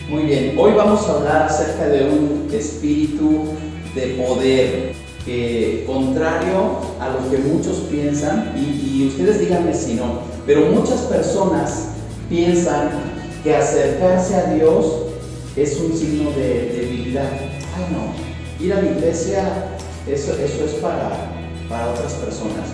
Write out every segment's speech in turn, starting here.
Muy bien, hoy vamos a hablar acerca de un espíritu de poder que, contrario a lo que muchos piensan, y ustedes díganme si no, pero muchas personas piensan que acercarse a Dios es un signo de debilidad. Ay, no, ir a la iglesia, eso es para otras personas,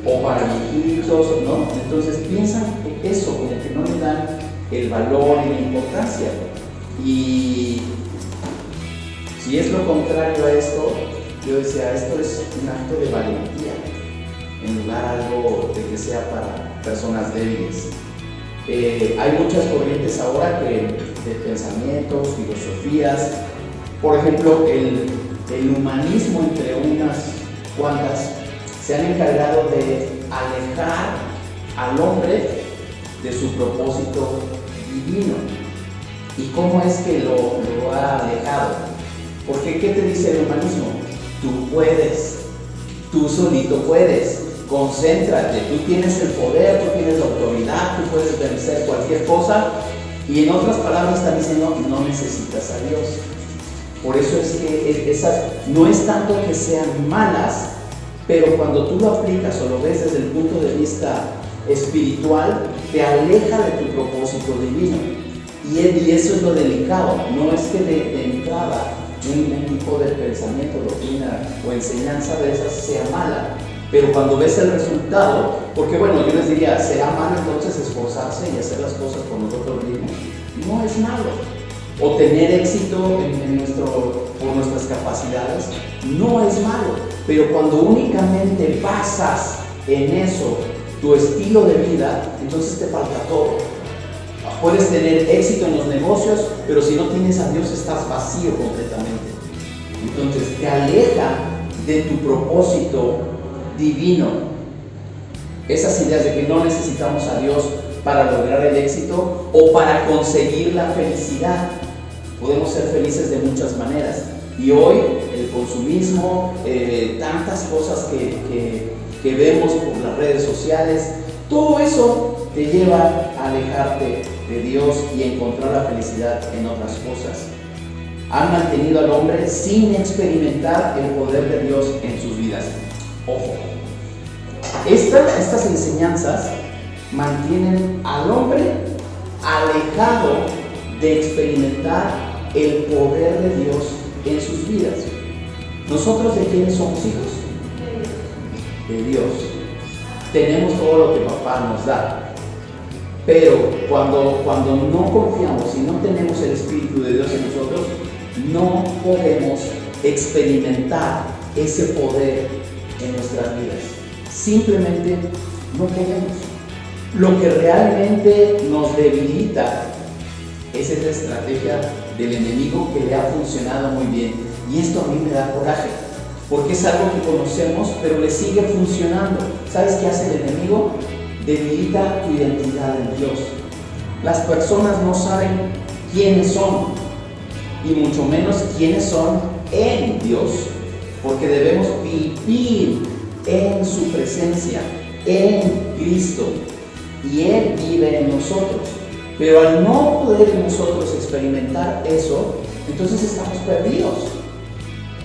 o para viejitos, ¿no? Entonces piensan que eso, como que no le dan el valor y la importancia. Y si es lo contrario a esto, yo decía, esto es un acto de valentía, en lugar de algo de que sea para personas débiles. Hay muchas corrientes ahora de pensamientos, filosofías. Por ejemplo, el humanismo, entre unas cuantas, se han encargado de alejar al hombre de su propósito divino. ¿Y cómo es que lo ha alejado? Porque ¿qué te dice el humanismo? Tú puedes, tú solito puedes, concéntrate, tú tienes el poder, tú tienes la autoridad, tú puedes vencer cualquier cosa. Y en otras palabras están diciendo, no necesitas a Dios. Por eso es que esas no es tanto que sean malas, pero cuando tú lo aplicas o lo ves desde el punto de vista espiritual, te aleja de tu propósito divino. Y eso es lo delicado. No es que de entrada un tipo de pensamiento, doctrina o enseñanza de esas sea mala, pero cuando ves el resultado, porque bueno, yo les diría, ¿será malo entonces esforzarse y hacer las cosas por nosotros mismos? No es malo. O tener éxito por nuestras capacidades, no es malo. Pero cuando únicamente basas en eso tu estilo de vida, entonces te falta todo. Puedes tener éxito en los negocios, pero si no tienes a Dios estás vacío completamente. Entonces te aleja de tu propósito divino. Esas ideas de que no necesitamos a Dios para lograr el éxito o para conseguir la felicidad. Podemos ser felices de muchas maneras. Y hoy el consumismo, tantas cosas que vemos por las redes sociales, todo eso te lleva a alejarte de Dios y encontrar la felicidad en otras cosas. Han mantenido al hombre sin experimentar el poder de Dios en sus vidas. Ojo, estas enseñanzas mantienen al hombre alejado de experimentar el poder de Dios en sus vidas. ¿Nosotros de quiénes somos hijos? De Dios. Tenemos todo lo que papá nos da. Pero cuando no confiamos y no tenemos el Espíritu de Dios en nosotros, no podemos experimentar ese poder en nuestras vidas. Simplemente no podemos. Lo que realmente nos debilita es esa estrategia del enemigo que le ha funcionado muy bien. Y esto a mí me da coraje, porque es algo que conocemos, pero le sigue funcionando. ¿Sabes qué hace el enemigo? Debilita tu identidad en Dios. Las personas no saben quiénes son, y mucho menos quiénes son en Dios, porque debemos vivir en su presencia, en Cristo, y Él vive en nosotros. Pero al no poder nosotros experimentar eso, entonces estamos perdidos.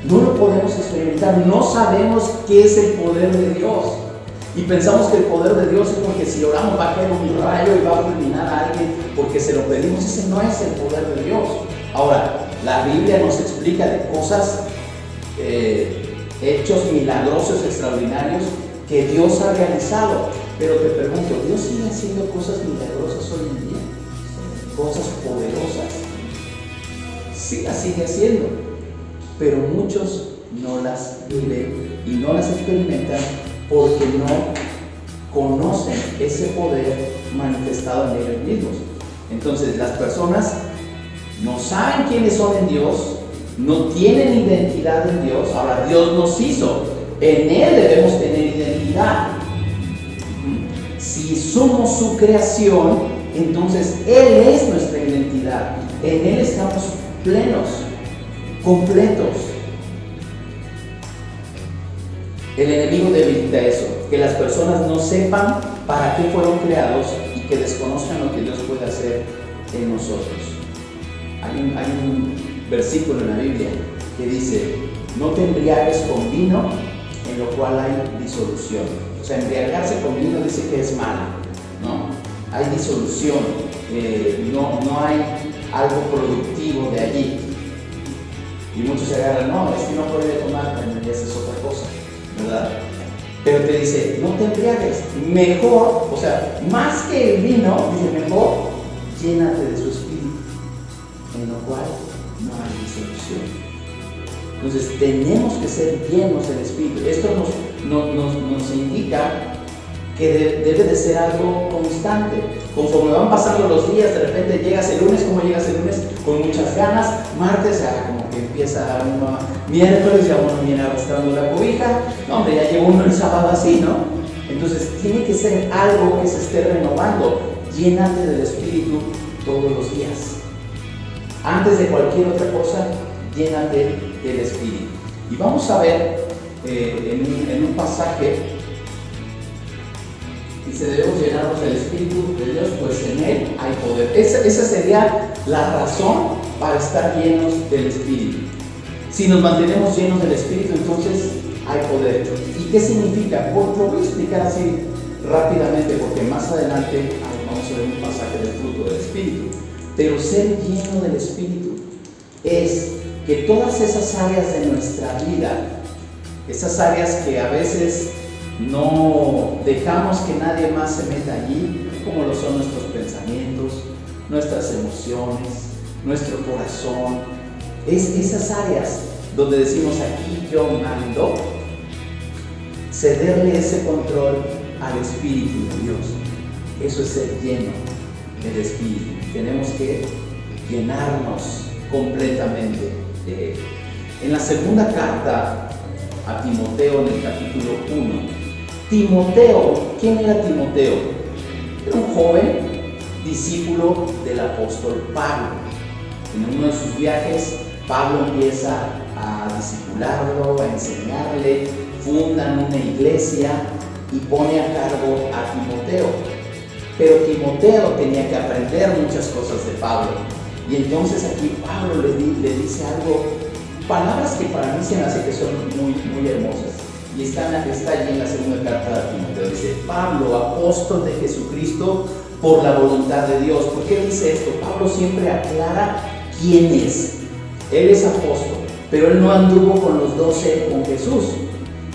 No lo podemos experimentar, no sabemos qué es el poder de Dios. Y pensamos que el poder de Dios es porque si oramos va a caer un rayo y va a fulminar a alguien porque se lo pedimos. Ese no es el poder de Dios. Ahora, la Biblia nos explica de cosas, hechos milagrosos, extraordinarios, que Dios ha realizado. Pero te pregunto, ¿Dios sigue haciendo cosas milagrosas hoy en día? Cosas poderosas. Sí las sigue haciendo, pero muchos no las viven y no las experimentan porque no conocen ese poder manifestado en ellos mismos. Entonces las personas no saben quiénes son en Dios, no tienen identidad en Dios. Ahora Dios nos hizo, en Él debemos tener identidad. Si somos su creación, entonces Él es nuestra identidad. En Él estamos plenos, completos. El enemigo debilita eso, que las personas no sepan para qué fueron creados y que desconozcan lo que Dios puede hacer en nosotros. Hay un versículo en la Biblia que dice: no te embriagues con vino en lo cual hay disolución. O sea, embriagarse con vino dice que es malo, ¿no? Hay disolución, no hay algo productivo de allí. Y muchos se agarran: no, es que no puede tomar, esa es otra cosa, ¿verdad? Pero te dice: no te embriagues, mejor, o sea, más que el vino, dice mejor, llénate de su espíritu, en lo cual no hay disolución. Entonces tenemos que ser llenos del Espíritu. Esto nos indica que debe de ser algo constante. Conforme van pasando los días, de repente llegas el lunes. ¿Cómo llegas el lunes? Con muchas ganas. Martes, como que empieza uno. Miércoles ya uno viene arrastrando la cobija. No, hombre, ya llegó uno el sábado así, ¿no? Entonces tiene que ser algo que se esté renovando. Llénate del Espíritu todos los días. Antes de cualquier otra cosa, llénate del Espíritu. Y vamos a ver en un pasaje, dice: debemos llenarnos del Espíritu de Dios, pues en Él hay poder. Esa sería la razón para estar llenos del Espíritu. Si nos mantenemos llenos del Espíritu, entonces hay poder. ¿Y qué significa? Lo voy a explicar así rápidamente, porque más adelante vamos a ver un pasaje del fruto del Espíritu. Pero ser lleno del Espíritu es que todas esas áreas de nuestra vida, esas áreas que a veces no dejamos que nadie más se meta allí, como lo son nuestros pensamientos, nuestras emociones, nuestro corazón, esas áreas donde decimos: aquí yo mando, cederle ese control al Espíritu de Dios. Eso es ser lleno del Espíritu. Tenemos que llenarnos completamente de Él. En la segunda carta a Timoteo, en el capítulo 1, Timoteo, ¿quién era Timoteo? Era un joven discípulo del apóstol Pablo. En uno de sus viajes, Pablo empieza a discipularlo, a enseñarle, fundan una iglesia y pone a cargo a Timoteo. Pero Timoteo tenía que aprender muchas cosas de Pablo. Y entonces aquí Pablo le dice algo, palabras que para mí se me hace que son muy, muy hermosas. Y está allí en la segunda carta de Timoteo. Dice: Pablo, apóstol de Jesucristo por la voluntad de Dios. ¿Por qué dice esto? Pablo siempre aclara quién es. Él es apóstol, pero él no anduvo con los 12 con Jesús.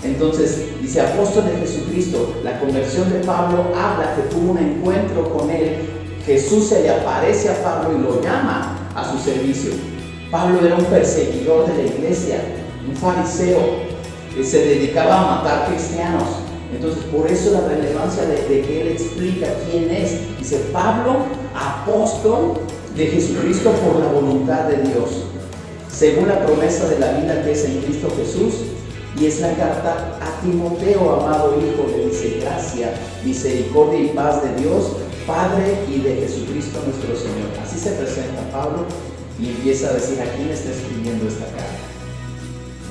Entonces dice: apóstol de Jesucristo. La conversión de Pablo habla que tuvo un encuentro con él. Jesús se le aparece a Pablo y lo llama a su servicio. Pablo era un perseguidor de la iglesia, un fariseo, que se dedicaba a matar cristianos. Entonces, por eso la relevancia de que él explica quién es. Dice: Pablo, apóstol de Jesucristo por la voluntad de Dios, según la promesa de la vida que es en Cristo Jesús. Y es la carta a Timoteo, amado hijo. Le dice: gracia, misericordia y paz de Dios Padre y de Jesucristo nuestro Señor. Así se presenta Pablo y empieza a decir a quién está escribiendo esta carta.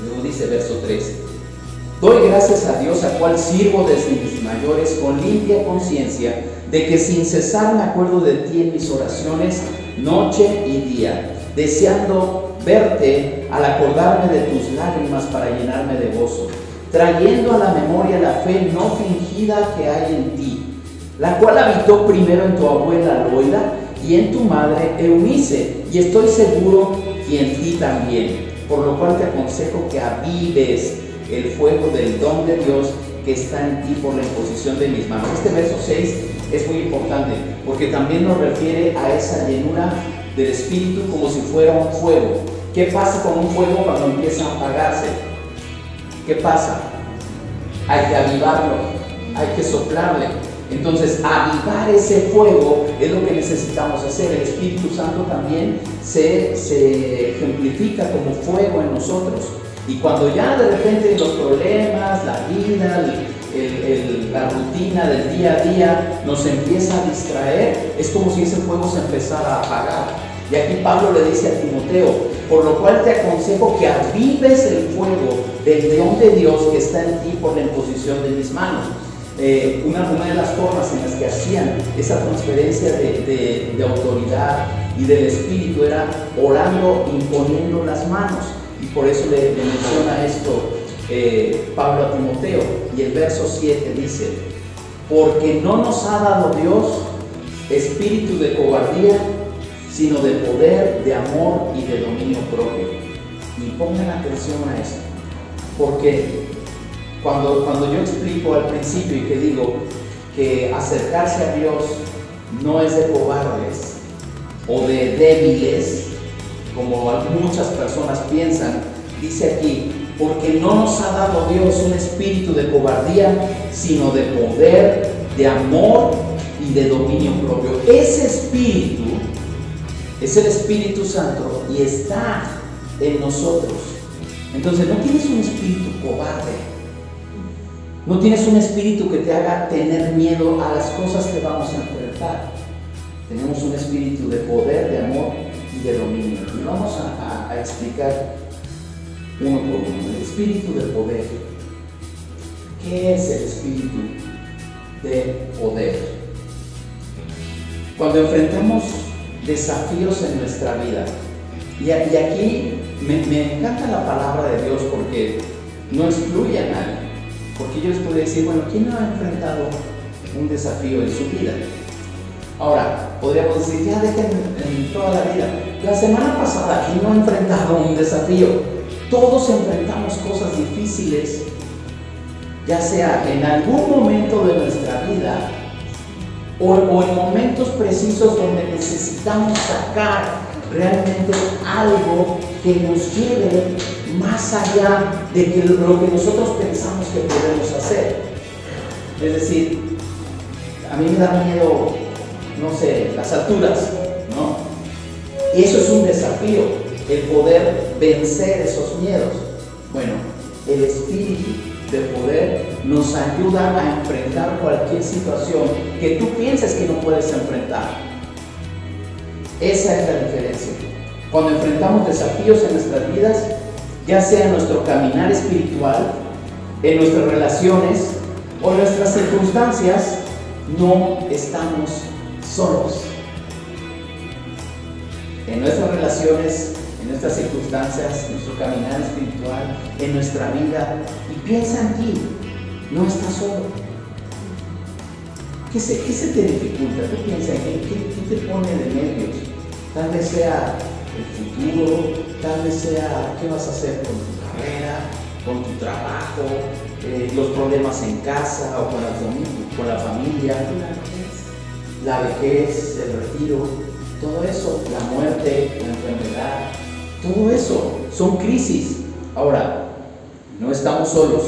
Luego dice verso 13: doy gracias a Dios, a cual sirvo desde mis mayores con limpia conciencia, de que sin cesar me acuerdo de ti en mis oraciones noche y día, deseando verte al acordarme de tus lágrimas para llenarme de gozo, trayendo a la memoria la fe no fingida que hay en ti, la cual habitó primero en tu abuela Loida y en tu madre Eunice, y estoy seguro que en ti también, por lo cual te aconsejo que avives el fuego del don de Dios que está en ti por la imposición de mis manos. Este verso 6 es muy importante porque también nos refiere a esa llenura del Espíritu como si fuera un fuego. ¿Qué pasa con un fuego cuando empieza a apagarse? ¿Qué pasa? Hay que avivarlo, hay que soplarle. Entonces, avivar ese fuego es lo que necesitamos hacer. El Espíritu Santo también se ejemplifica como fuego en nosotros. Y cuando ya de repente los problemas, la vida, la rutina del día a día nos empieza a distraer, es como si ese fuego se empezara a apagar. Y aquí Pablo le dice a Timoteo: por lo cual te aconsejo que avives el fuego del don de Dios que está en ti por la imposición de mis manos. Una de las formas en las que hacían esa transferencia de autoridad y del Espíritu era orando, imponiendo las manos. Y por eso le menciona esto Pablo a Timoteo. Y el verso 7 dice: porque no nos ha dado Dios espíritu de cobardía, sino de poder, de amor y de dominio propio. Y pongan atención a esto, porque cuando yo explico al principio y que digo que acercarse a Dios no es de cobardes o de débiles, como muchas personas piensan, dice aquí: porque no nos ha dado Dios un espíritu de cobardía, sino de poder, de amor y de dominio propio. Ese espíritu es el Espíritu Santo y está en nosotros. Entonces no tienes un espíritu cobarde, no tienes un espíritu que te haga tener miedo a las cosas que vamos a enfrentar. Tenemos un espíritu de poder, de amor y de dominio. Y vamos a explicar uno por uno. El espíritu de poder. ¿Qué es el espíritu de poder? Cuando enfrentamos desafíos en nuestra vida, y aquí me encanta la palabra de Dios porque no excluye a nadie, porque yo les puedo decir, bueno, ¿quién no ha enfrentado un desafío en su vida? Ahora, podríamos decir, ya dejen en toda la vida. La semana pasada, ¿quién no ha enfrentado un desafío? Todos enfrentamos cosas difíciles, ya sea en algún momento de nuestra vida o en momentos precisos donde necesitamos sacar realmente algo que nos lleve más allá de lo que nosotros pensamos que podemos hacer. Es decir, a mí me da miedo, no sé, las alturas, ¿no? Y eso es un desafío, el poder vencer esos miedos. Bueno, el espíritu de poder nos ayuda a enfrentar cualquier situación que tú pienses que no puedes enfrentar. Esa es la diferencia. Cuando enfrentamos desafíos en nuestras vidas, ya sea en nuestro caminar espiritual, en nuestras relaciones o en nuestras circunstancias, no estamos solos. En nuestras relaciones, en nuestras circunstancias, en nuestro caminar espiritual, en nuestra vida, y piensa en ti, no estás solo. ¿Qué se te dificulta? ¿Qué piensas? ¿Qué te pone de nervios? Tal vez sea el futuro, tal vez sea qué vas a hacer con tu carrera, con tu trabajo, los problemas en casa o con la familia, la vejez, el retiro, todo eso, la muerte, la enfermedad, todo eso son crisis. Ahora, no estamos solos.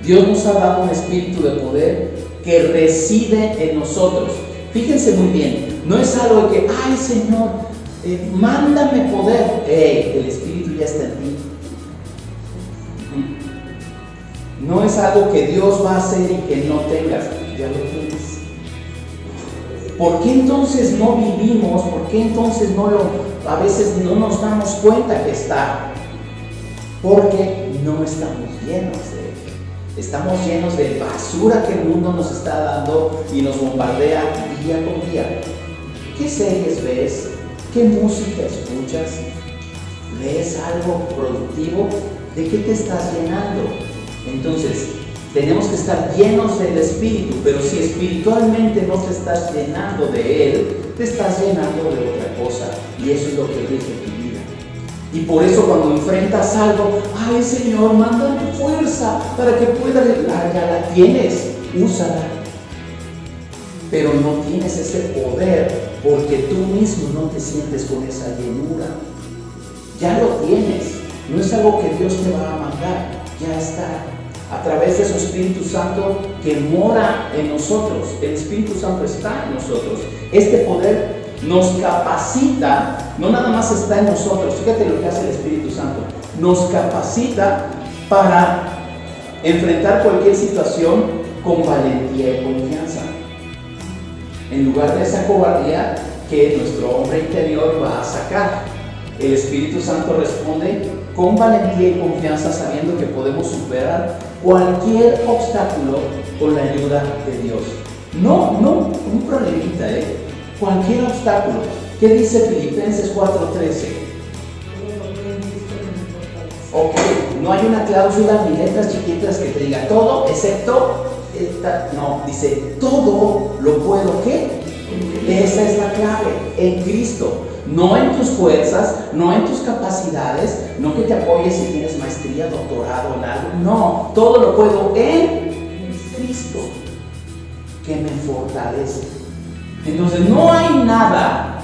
Dios nos ha dado un espíritu de poder que reside en nosotros. Fíjense muy bien, no es algo de que, ay Señor, mándame poder. El espíritu ya está en ti. No es algo que Dios va a hacer y que no tengas, ya lo tienes. ¿Por qué entonces no vivimos? ¿Por qué entonces a veces no nos damos cuenta que está? Porque no estamos llenos de él. Estamos llenos de basura que el mundo nos está dando y nos bombardea día con día. ¿Qué series ves? ¿Qué música escuchas? ¿Lees algo productivo? ¿De qué te estás llenando? Entonces, tenemos que estar llenos del Espíritu, pero si espiritualmente no te estás llenando de Él, te estás llenando de otra cosa, y eso es lo que rige tu vida. Y por eso cuando enfrentas algo, ay Señor, manda tu fuerza para que puedas, ya la tienes, úsala. Pero no tienes ese poder porque tú mismo no te sientes con esa llenura. Ya lo tienes, no es algo que Dios te va a mandar, ya está. A través de su Espíritu Santo que mora en nosotros. El Espíritu Santo está en nosotros. Este poder nos capacita, no nada más está en nosotros. Fíjate lo que hace el Espíritu Santo. Nos capacita para enfrentar cualquier situación con valentía y confianza. En lugar de esa cobardía que nuestro hombre interior va a sacar, el Espíritu Santo responde con valentía y confianza, sabiendo que podemos superar cualquier obstáculo con la ayuda de Dios. No un problemita, cualquier obstáculo. ¿Qué dice Filipenses 4:13? Ok, no hay una cláusula ni letras chiquitas que te diga todo excepto esta. No, dice todo lo puedo, ¿qué? Esa es la clave, en Cristo. No en tus fuerzas, no en tus capacidades, no que te apoyes si tienes maestría, doctorado en algo. No, todo lo puedo en Cristo que me fortalece. Entonces no hay nada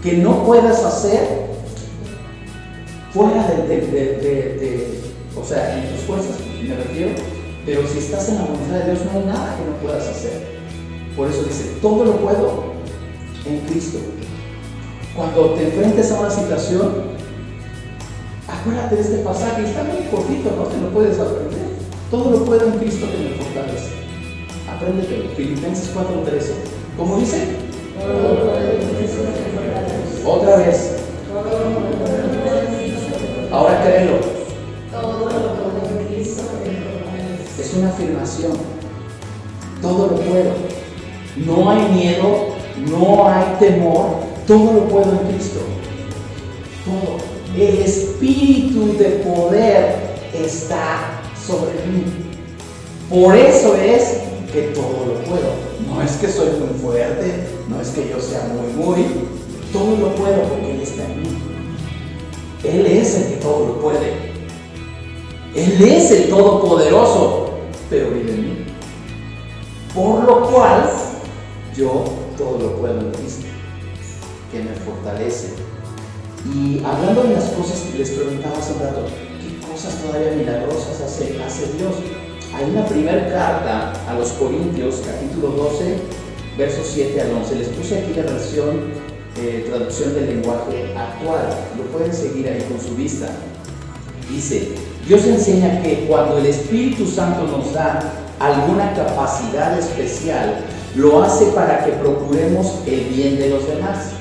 que no puedas hacer fuera o sea, en tus fuerzas, me refiero. Pero si estás en la voluntad de Dios, no hay nada que no puedas hacer. Por eso dice, todo lo puedo en Cristo. Cuando te enfrentes a una situación, acuérdate de este pasaje, está muy cortito, ¿no? Te lo puedes aprender. Todo lo puedo en Cristo que me fortalece. Apréndetelo. Filipenses 4:13. ¿Cómo dice? Otra vez. Ahora créelo. Es una afirmación. Todo lo puedo. No hay miedo, no hay temor. Todo lo puedo en Cristo. Todo. El espíritu de poder está sobre mí. Por eso es que todo lo puedo. No es que soy muy fuerte, no es que yo sea muy. Todo lo puedo porque Él está en mí. Él es el que todo lo puede. Él es el todopoderoso, pero vive en mí. Por lo cual, yo todo lo puedo en Cristo, que me fortalece. Y hablando de las cosas que les preguntaba hace un rato, ¿qué cosas todavía milagrosas hace Dios? Hay una primera carta a los Corintios, capítulo 12, versos 7 al 11. Les puse aquí la versión, traducción del lenguaje actual. Lo pueden seguir ahí con su vista. Dice, Dios enseña que cuando el Espíritu Santo nos da alguna capacidad especial, lo hace para que procuremos el bien de los demás.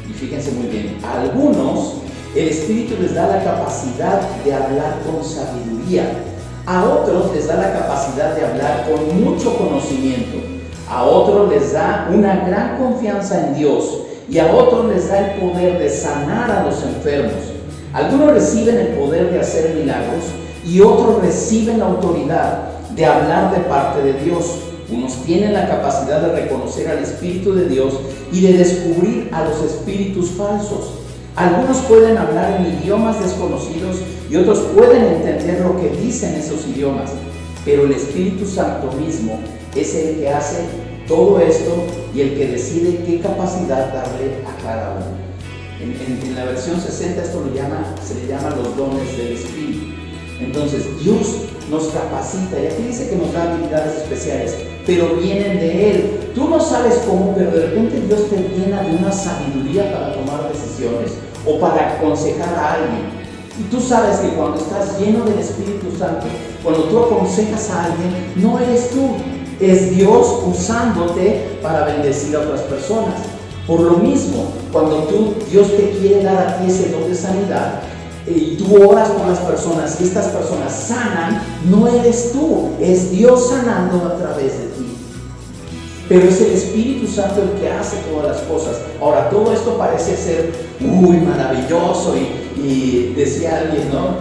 Y fíjense muy bien, a algunos el Espíritu les da la capacidad de hablar con sabiduría, a otros les da la capacidad de hablar con mucho conocimiento, a otros les da una gran confianza en Dios y a otros les da el poder de sanar a los enfermos. Algunos reciben el poder de hacer milagros y otros reciben la autoridad de hablar de parte de Dios. Unos tienen la capacidad de reconocer al Espíritu de Dios y de descubrir a los espíritus falsos. Algunos pueden hablar en idiomas desconocidos y otros pueden entender lo que dicen esos idiomas. Pero el Espíritu Santo mismo es el que hace todo esto y el que decide qué capacidad darle a cada uno. En la versión 60 esto se le llama los dones del Espíritu. Entonces Dios nos capacita, y aquí dice que nos da habilidades especiales, pero vienen de Él. Tú no sabes cómo, pero de repente Dios te llena de una sabiduría para tomar decisiones o para aconsejar a alguien. Y tú sabes que cuando estás lleno del Espíritu Santo, cuando tú aconsejas a alguien, no eres tú, es Dios usándote para bendecir a otras personas. Por lo mismo, cuando Dios te quiere dar a ti ese don de sanidad, y tú oras por las personas y estas personas sanan, no eres tú, es Dios sanando a través de ti. Pero es el Espíritu Santo el que hace todas las cosas. Ahora, todo esto parece ser muy maravilloso y decía alguien, ¿no?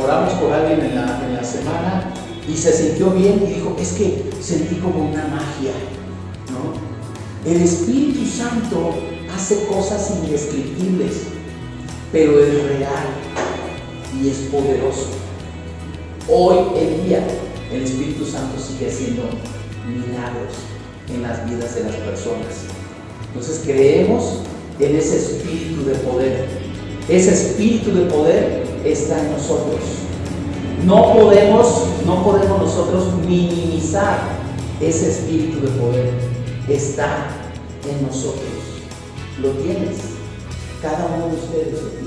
Oramos por alguien en la semana y se sintió bien y dijo, es que sentí como una magia, ¿no? El Espíritu Santo hace cosas indescriptibles, pero es real y es poderoso. Hoy en día el Espíritu Santo sigue haciendo milagros en las vidas de las personas. Entonces creemos en ese espíritu de poder. Ese espíritu de poder está en nosotros. No podemos nosotros minimizar ese espíritu de poder. Está en nosotros. Lo tienes. Cada uno de ustedes lo tiene.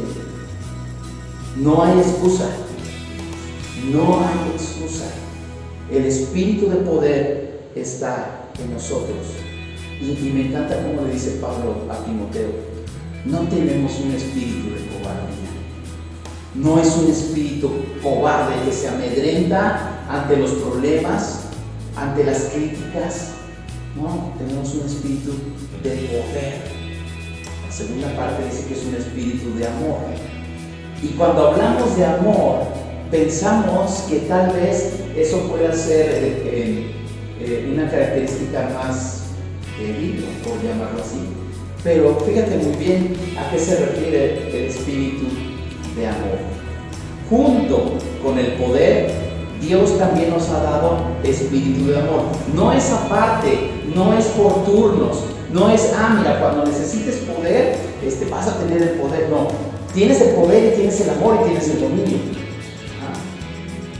No hay excusa. No hay excusa. El espíritu de poder está en nosotros. Y me encanta como le dice Pablo a Timoteo: no tenemos un espíritu de cobardía. No es un espíritu cobarde que se amedrenta ante los problemas, ante las críticas. No, tenemos un espíritu de poder. La segunda parte dice que es un espíritu de amor. Y cuando hablamos de amor, pensamos que tal vez eso pueda ser una característica más débil, por llamarlo así. Pero fíjate muy bien a qué se refiere el espíritu de amor. Junto con el poder, Dios también nos ha dado espíritu de amor. No es aparte, no es por turnos, no es, mira, cuando necesites poder, vas a tener el poder. No, tienes el poder y tienes el amor y tienes el dominio.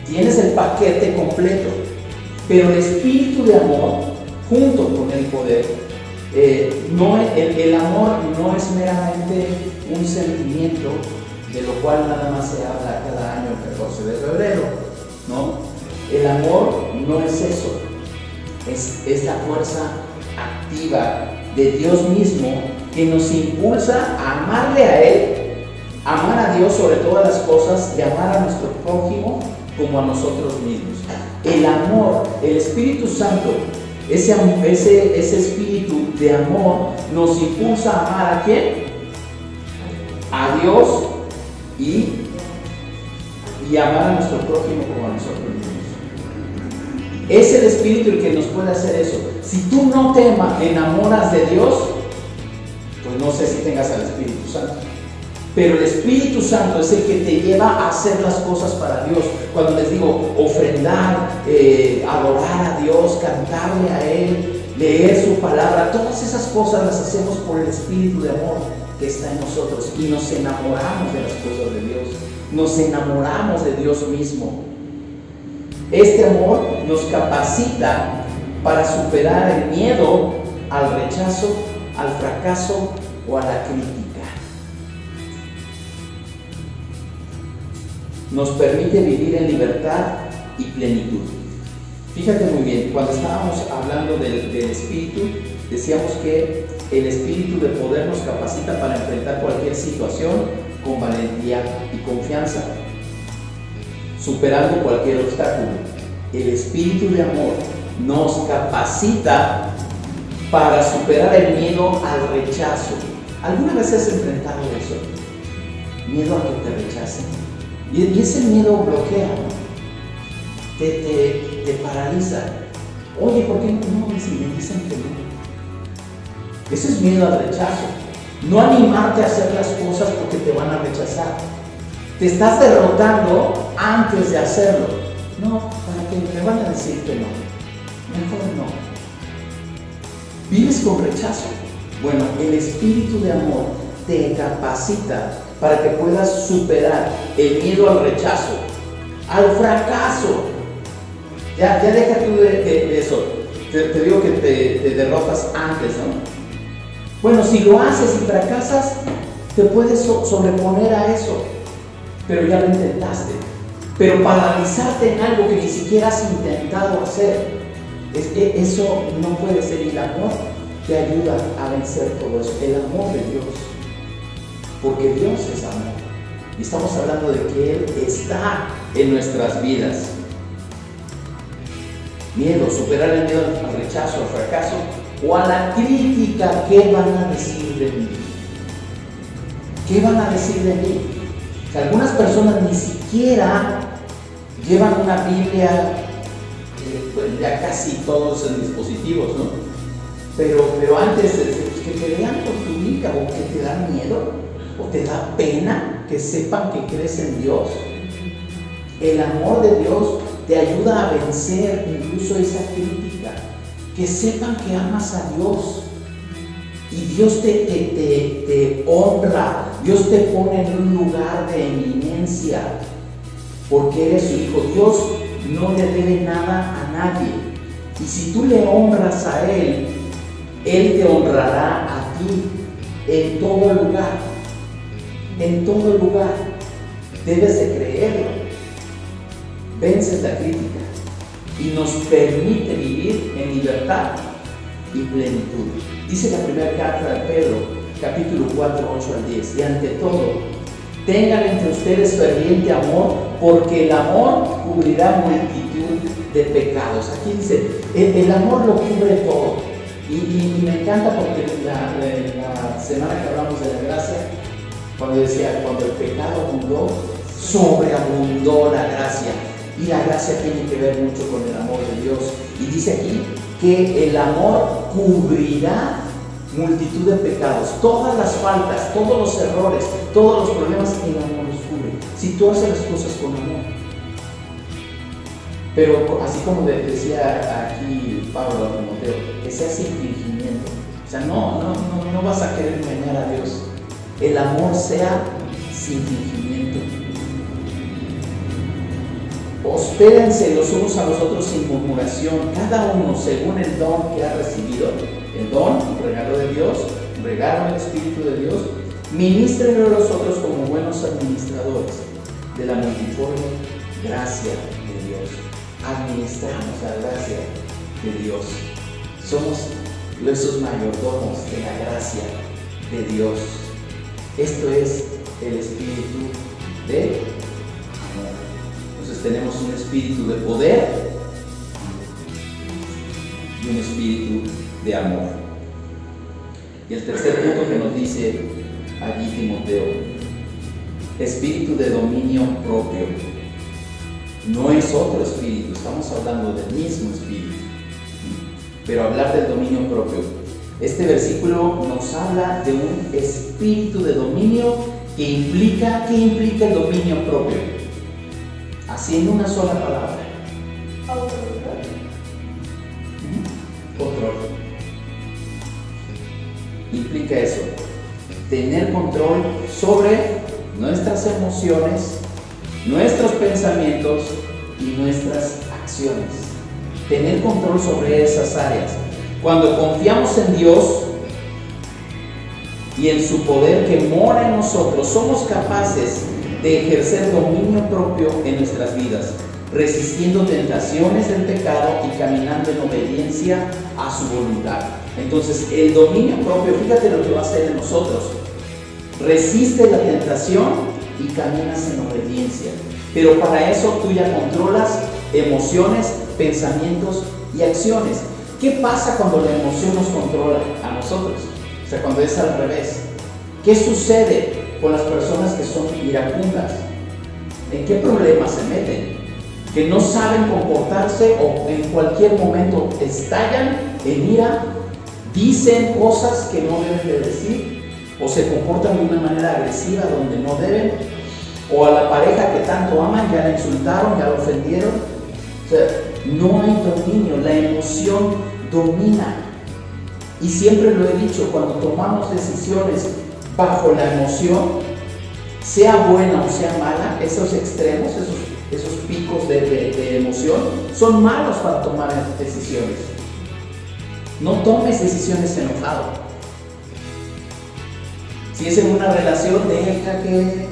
Tienes el paquete completo. Pero el espíritu de amor, junto con el poder, el amor no es meramente un sentimiento de lo cual nada más se habla cada año el 14 de febrero, ¿no? El amor no es eso, es la fuerza activa de Dios mismo que nos impulsa a amarle a Él, amar a Dios sobre todas las cosas y amar a nuestro prójimo como a nosotros mismos. El amor, el Espíritu Santo, ese espíritu de amor nos impulsa a amar ¿a quién? A Dios y amar a nuestro prójimo como a nosotros mismos. Es el Espíritu el que nos puede hacer eso. Si tú no te enamoras de Dios, pues no sé si tengas al Espíritu Santo. Pero el Espíritu Santo es el que te lleva a hacer las cosas para Dios. Cuando les digo ofrendar, adorar a Dios, cantarle a Él, leer su palabra, todas esas cosas las hacemos por el Espíritu de amor que está en nosotros y nos enamoramos de las cosas de Dios, nos enamoramos de Dios mismo. Este amor nos capacita para superar el miedo al rechazo, al fracaso o a la crítica. Nos permite vivir en libertad y plenitud. Fíjate muy bien, cuando estábamos hablando del espíritu, decíamos que el espíritu de poder nos capacita para enfrentar cualquier situación con valentía y confianza, superando cualquier obstáculo. El espíritu de amor nos capacita para superar el miedo al rechazo. ¿Alguna vez has enfrentado eso? Miedo a que te rechacen. Y ese miedo bloquea, ¿no? Te paraliza. Oye, ¿por qué no me dicen que no? Ese es miedo al rechazo. No animarte a hacer las cosas porque te van a rechazar. Te estás derrotando antes de hacerlo. No, para que me van a decir que no. Mejor no. Vives con rechazo. Bueno, el espíritu de amor te capacita para que puedas superar el miedo al rechazo, al fracaso. Ya deja tú de eso. Te digo que te derrotas antes, ¿no? Bueno, si lo haces y fracasas, te puedes sobreponer a eso, pero ya lo intentaste. Pero paralizarte en algo que ni siquiera has intentado hacer, eso no puede ser. El amor te ayuda a vencer todo eso, el amor de Dios, porque Dios es amor. Y estamos hablando de que Él está en nuestras vidas. Miedo, superar el miedo al rechazo, al fracaso o a la crítica. ¿Qué van a decir de mí? ¿Qué van a decir de mí? O sea, algunas personas ni siquiera llevan una Biblia, pues ya casi todos en dispositivos, ¿no? Pero antes que te vean por tu Biblia, o que te da miedo, o te da pena que sepan que crees en Dios. El amor de Dios te ayuda a vencer incluso esa crítica. Que sepan que amas a Dios y Dios te honra, Dios te pone en un lugar de eminencia porque eres su hijo. Dios no le debe nada a nadie, y si tú le honras a Él, Él te honrará a ti en todo lugar. En todo lugar. Debes de creerlo. Vences la crítica y nos permite vivir en libertad y plenitud. Dice la primera carta de Pedro, capítulo 4, 8 al 10. Y ante todo, tengan entre ustedes ferviente amor, porque el amor cubrirá multitud de pecados. Aquí dice, el amor lo cubre todo. Y me encanta porque la semana que hablamos de la gracia, cuando decía, cuando el pecado abundó, sobreabundó la gracia. Y la gracia tiene que ver mucho con el amor de Dios. Y dice aquí que el amor cubrirá multitud de pecados, todas las faltas, todos los errores, todos los problemas, el amor los cubre. Si tú haces las cosas con amor. Pero así como decía aquí Pablo a Timoteo, que sea sin fingimiento. O sea, no vas a querer engañar a Dios. El amor sea sin fingimiento. Hospédense los unos a los otros sin murmuración, cada uno según el don que ha recibido. El don, un regalo de Dios, un regalo del Espíritu de Dios. Ministren a los otros como buenos administradores de la multiforme gracia de Dios. Administramos la gracia de Dios. Somos esos mayordomos de la gracia de Dios. Esto es el espíritu de amor. Entonces tenemos un espíritu de poder y un espíritu de amor. Y el tercer punto que nos dice allí Timoteo, espíritu de dominio propio. No es otro espíritu, estamos hablando del mismo espíritu. Pero hablar del dominio propio. Este versículo nos habla de un espíritu de dominio ¿qué implica el dominio propio? Haciendo una sola palabra. Control. Implica eso. Tener control sobre nuestras emociones, nuestros pensamientos y nuestras acciones. Tener control sobre esas áreas. Cuando confiamos en Dios y en su poder que mora en nosotros, somos capaces de ejercer dominio propio en nuestras vidas, resistiendo tentaciones del pecado y caminando en obediencia a su voluntad. Entonces, el dominio propio, fíjate lo que va a hacer en nosotros. Resiste la tentación y caminas en obediencia. Pero para eso tú ya controlas emociones, pensamientos y acciones. ¿Qué pasa cuando la emoción nos controla a nosotros? O sea, cuando es al revés. ¿Qué sucede con las personas que son iracundas? ¿En qué problemas se meten? Que no saben comportarse o en cualquier momento estallan en ira, dicen cosas que no deben de decir, o se comportan de una manera agresiva donde no deben, o a la pareja que tanto aman ya la insultaron, ya la ofendieron. O sea, no hay dominio, la emoción domina. Y siempre lo he dicho, cuando tomamos decisiones bajo la emoción, sea buena o sea mala, esos extremos, esos picos de emoción, son malos para tomar decisiones. No tomes decisiones enojado. Si es en una relación, deja que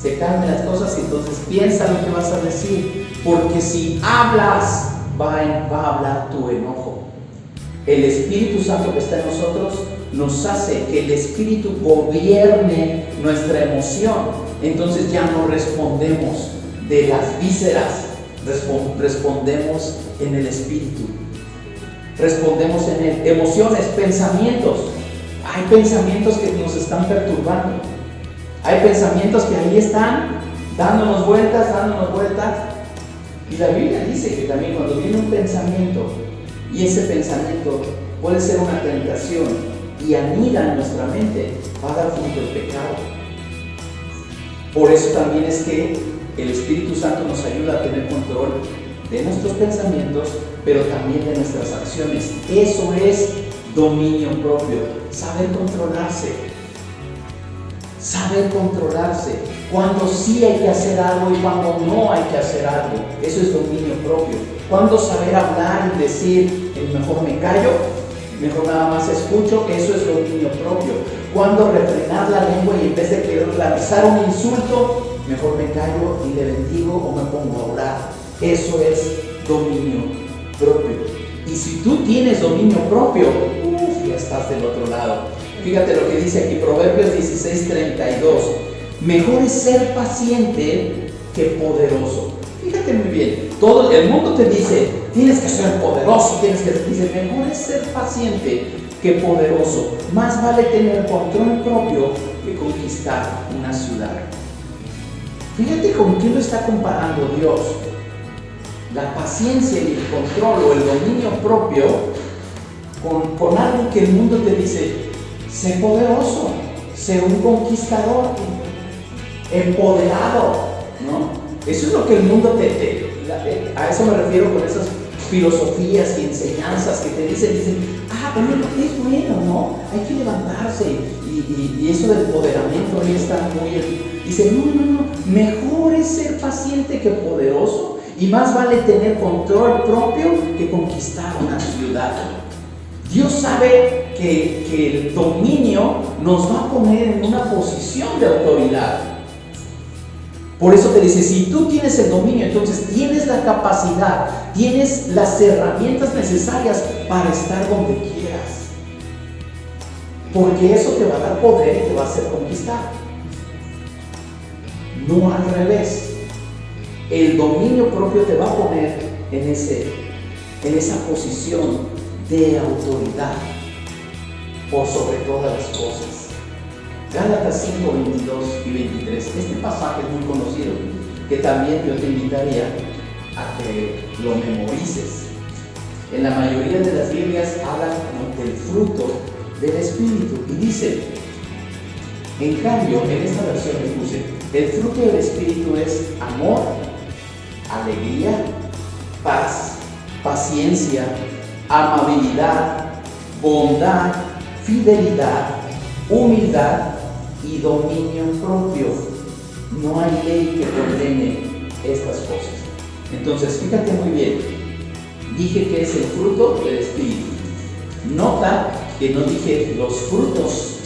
se calmen las cosas y entonces piensa lo que vas a decir, porque si hablas, va a hablar tu enojo. El Espíritu Santo que está en nosotros nos hace que el Espíritu gobierne nuestra emoción. Entonces ya no respondemos de las vísceras, respondemos en el Espíritu. Respondemos en él. Emociones, pensamientos. Hay pensamientos que nos están perturbando. Hay pensamientos que ahí están dándonos vueltas. Y la Biblia dice que también cuando viene un pensamiento y ese pensamiento puede ser una tentación y anida en nuestra mente, va a dar fruto el pecado. Por eso también es que el Espíritu Santo nos ayuda a tener control de nuestros pensamientos, pero también de nuestras acciones. Eso es dominio propio, saber controlarse. Saber controlarse, cuando sí hay que hacer algo y cuando no hay que hacer algo. Eso es dominio propio. Cuando saber hablar y decir, mejor me callo, mejor nada más escucho, eso es dominio propio. Cuando refrenar la lengua y en vez de querer lanzar un insulto, mejor me callo y le bendigo o me pongo a orar. Eso es dominio propio. Y si tú tienes dominio propio, ya estás del otro lado. Fíjate lo que dice aquí, Proverbios 16:32. Mejor es ser paciente que poderoso. Fíjate muy bien, todo el mundo te dice, tienes que ser poderoso, dice, mejor es ser paciente que poderoso. Más vale tener control propio que conquistar una ciudad. Fíjate con qué lo está comparando Dios. La paciencia y el control o el dominio propio con algo que el mundo te dice, sé poderoso, sé un conquistador, empoderado, ¿no? Eso es lo que el mundo a eso me refiero con esas filosofías y enseñanzas que te dicen, bueno, es bueno, ¿no? Hay que levantarse y eso del empoderamiento ahí está muy... Dice, no, mejor es ser paciente que poderoso y más vale tener control propio que conquistar una ciudad. Dios sabe que el dominio nos va a poner en una posición de autoridad. Por eso te dice, si tú tienes el dominio, entonces tienes la capacidad, tienes las herramientas necesarias para estar donde quieras. Porque eso te va a dar poder y te va a hacer conquistar. No al revés. El dominio propio te va a poner en esa posición de autoridad por sobre todas las cosas. Gálatas 5, 22 y 23. Este pasaje es muy conocido, que también yo te invitaría a que lo memorices. En la mayoría de las Biblias hablan del fruto del Espíritu y dice, en cambio, en esta versión que puse, el fruto del Espíritu es amor, alegría, paz, paciencia, amabilidad, bondad, fidelidad, humildad y dominio propio. No hay ley que condene estas cosas. Entonces, fíjate muy bien. Dije que es el fruto del Espíritu. Nota que no dije los frutos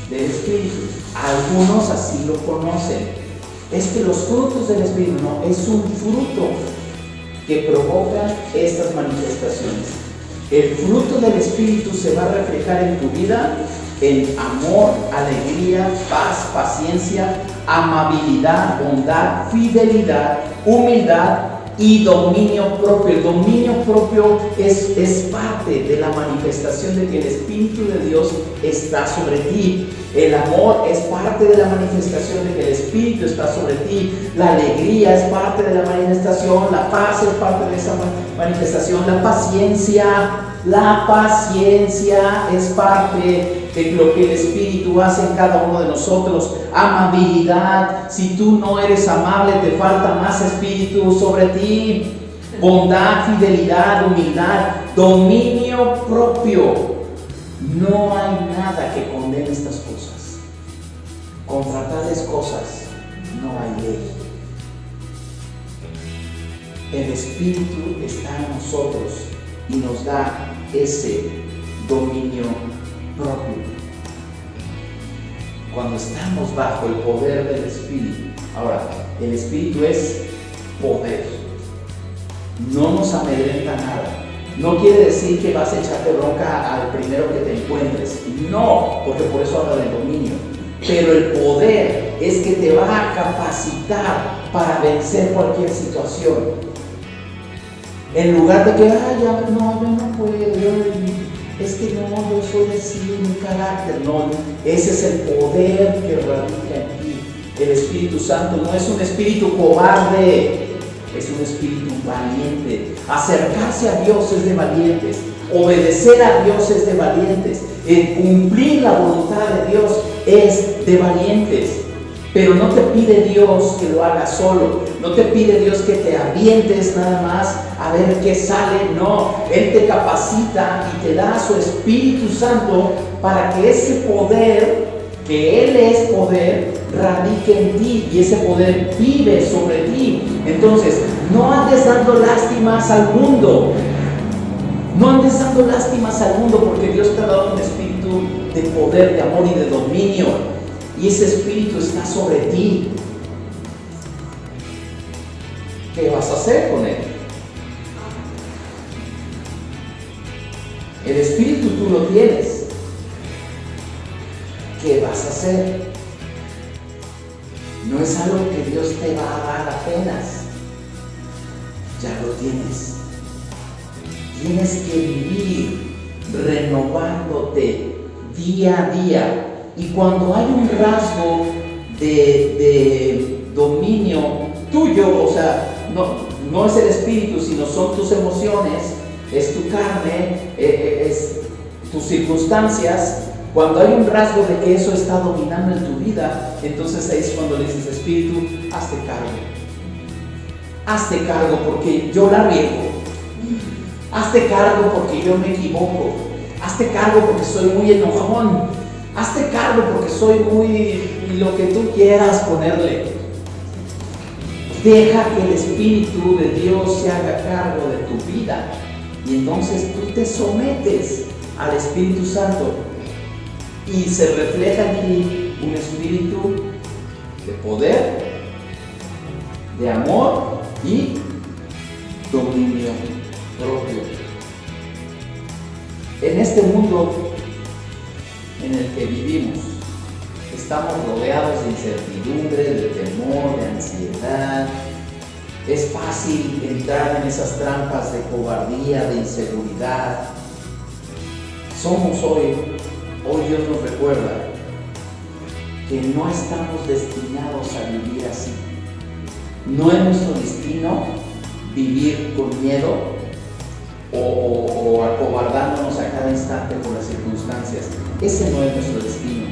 del Espíritu. Algunos así lo conocen. Es que los frutos del Espíritu no, es un fruto que provoca estas manifestaciones. El fruto del Espíritu se va a reflejar en tu vida en amor, alegría, paz, paciencia, amabilidad, bondad, fidelidad, humildad y dominio propio. El dominio propio es parte de la manifestación de que el Espíritu de Dios está sobre ti. El amor es parte de la manifestación de que el Espíritu está sobre ti. La alegría es parte de la manifestación. La paz es parte de esa manifestación. La paciencia es parte de lo que el Espíritu hace en cada uno de nosotros. Amabilidad, si tú no eres amable, te falta más Espíritu sobre ti. Bondad, fidelidad, humildad, dominio propio. No hay nada que condene estas cosas. Contra tales cosas no hay ley. El Espíritu está en nosotros y nos da ese dominio propio. Cuando estamos bajo el poder del Espíritu. Ahora, el Espíritu es poder. No nos amedrenta nada. No quiere decir que vas a echarte bronca al primero que te encuentres. No, porque por eso habla del dominio. Pero el poder es que te va a capacitar para vencer cualquier situación. En lugar de que, yo no puedo, es que no, yo soy así, mi carácter. No, ese es el poder que radica en ti. El Espíritu Santo no es un espíritu cobarde. Es un espíritu valiente. Acercarse a Dios es de valientes. Obedecer a Dios es de valientes. El cumplir la voluntad de Dios es de valientes. Pero no te pide Dios que lo hagas solo. No te pide Dios que te avientes nada más a ver qué sale. No, Él te capacita y te da su Espíritu Santo para que ese poder, que Él es poder, radique en ti y ese poder vive sobre ti. Entonces, no andes dando lástimas al mundo. No andes dando lástimas al mundo, porque Dios te ha dado un espíritu de poder, de amor y de dominio. Y ese espíritu está sobre ti. ¿Qué vas a hacer con él? El espíritu tú lo tienes. ¿Qué vas a hacer? No es algo que Dios te va a dar apenas. ya lo tienes. Tienes que vivir renovándote día a día. Y cuando hay un rasgo de dominio tuyo, o sea, no es el espíritu, sino son tus emociones, es tu carne, es tus circunstancias. Cuando hay un rasgo de que eso está dominando en tu vida, entonces ahí es cuando le dices, espíritu, hazte cargo. Hazte cargo porque yo la riego. Hazte cargo porque yo me equivoco. Hazte cargo porque soy muy enojón. Hazte cargo porque soy muy lo que tú quieras ponerle. Deja que el Espíritu de Dios se haga cargo de tu vida. Y entonces tú te sometes al Espíritu Santo. Y se refleja aquí un espíritu de poder, de amor y dominio propio. En este mundo en el que vivimos, estamos rodeados de incertidumbre, de temor, de ansiedad. Es fácil entrar en esas trampas de cobardía, de inseguridad. Hoy Dios nos recuerda que no estamos destinados a vivir así. No es nuestro destino vivir con miedo o acobardándonos a cada instante por las circunstancias. Ese no es nuestro destino.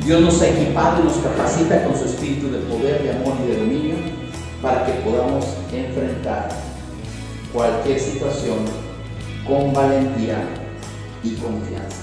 Dios nos ha equipado y nos capacita con su espíritu de poder, de amor y de dominio para que podamos enfrentar cualquier situación con valentía y confianza.